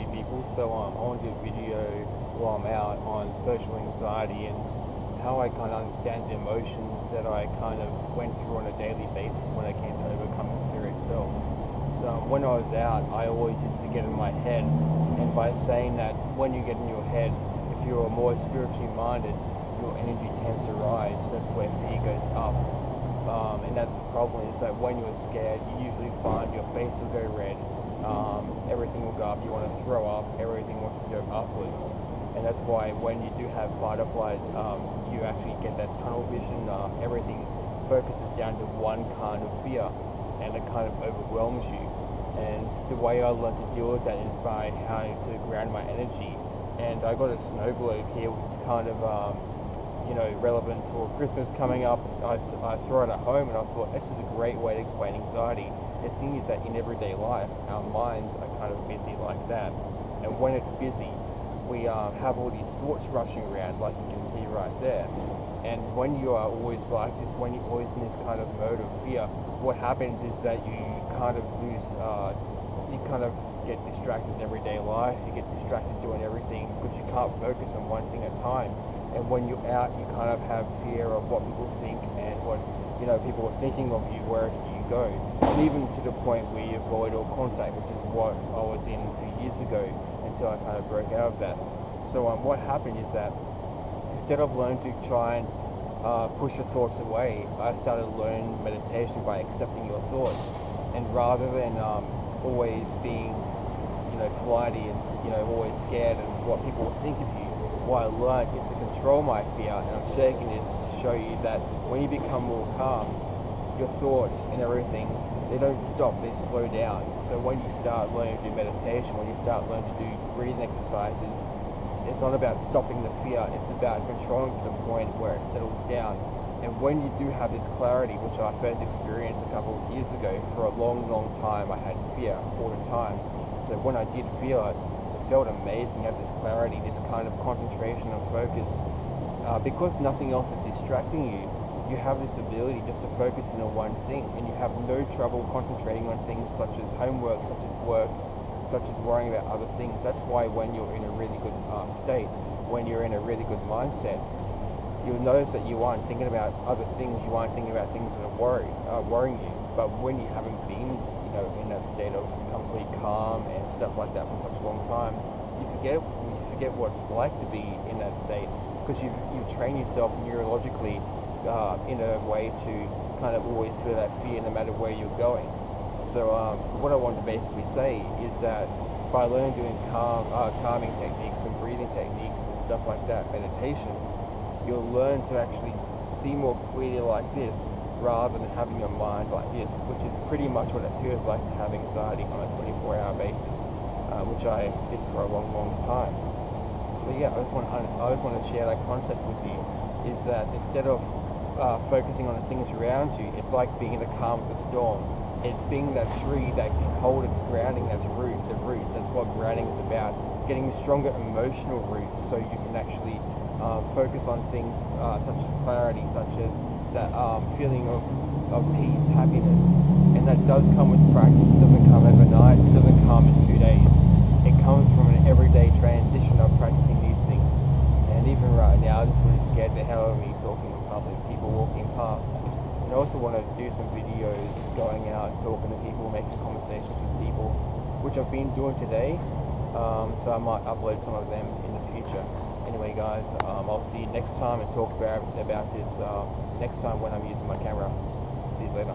few people. So I want to do a video while I'm out on social anxiety and how I kind of understand the emotions that I kind of went through on a daily basis when I came to overcoming fear itself. So when I was out, I always used to get in my head, and by saying that when you get in your head, if you're more spiritually minded, your energy tends to rise. That's where fear goes up. And that's the problem, is that when you're scared, you usually find your face will go red, everything will go up, you want to throw up, everything wants to go upwards. And that's why when you do have fight or flight, you actually get that tunnel vision, everything focuses down to one kind of fear, and it kind of overwhelms you. And the way I learned to deal with that is by how to ground my energy. And I got a snow globe here, which is kind of relevant to Christmas coming up. I saw it at home and I thought this is a great way to explain anxiety. The thing is that in everyday life, our minds are kind of busy like that. And when it's busy, we have all these thoughts rushing around, like you can see right there. And when you are always like this, when you're always in this kind of mode of fear, what happens is that you kind of lose, you kind of get distracted in everyday life, you get distracted doing everything because you can't focus on one thing at a time. And when you're out, you kind of have fear of what people think and what people are thinking of you wherever you go. And even to the point where you avoid all contact, which is what I was in a few years ago until I kind of broke out of that. So what happened is that instead of learning to try and push your thoughts away, I started learning meditation by accepting your thoughts. And rather than always being flighty and always scared of what people will think of you, what I learned is to control my fear, and I'm shaking this to show you that when you become more calm, your thoughts and everything, they don't stop, they slow down. So when you start learning to do meditation, when you start learning to do breathing exercises, it's not about stopping the fear, it's about controlling to the point where it settles down. And when you do have this clarity, which I first experienced a couple of years ago, for a long, long time I had fear all the time. So when I did feel it, felt amazing. You have this clarity, this kind of concentration and focus. Because nothing else is distracting you, you have this ability just to focus in on one thing, and you have no trouble concentrating on things such as homework, such as work, such as worrying about other things. That's why when you're in a really good state, when you're in a really good mindset, you'll notice that you aren't thinking about other things, you aren't thinking about things that are worrying you. But when you haven't been in that state of complete calm and stuff like that for such a long time, you forget what it's like to be in that state, because you've trained yourself neurologically in a way to kind of always feel that fear no matter where you're going. So what I want to basically say is that by learning doing calming techniques and breathing techniques and stuff like that, meditation, you'll learn to actually see more clearly like this, rather than having your mind like this, which is pretty much what it feels like to have anxiety on a 24-hour basis, which I did for a long, long time. So yeah, I just want to share that concept with you, is that instead of focusing on the things around you, it's like being in the calm of the storm. It's being that tree that can hold its grounding, the roots. That's what grounding is about, getting stronger emotional roots so you can actually focus on things such as clarity, such as that feeling of peace, happiness. And that does come with practice. It doesn't come overnight, it doesn't come in 2 days. It comes from an everyday transition of practicing these things. And even right now, this really scared the hell out of me talking in public, people walking past. And I also want to do some videos going out, talking to people, making conversations with people, which I've been doing today. So I might upload some of them in the future. Anyway guys, I'll see you next time and talk about this next time when I'm using my camera. See you later.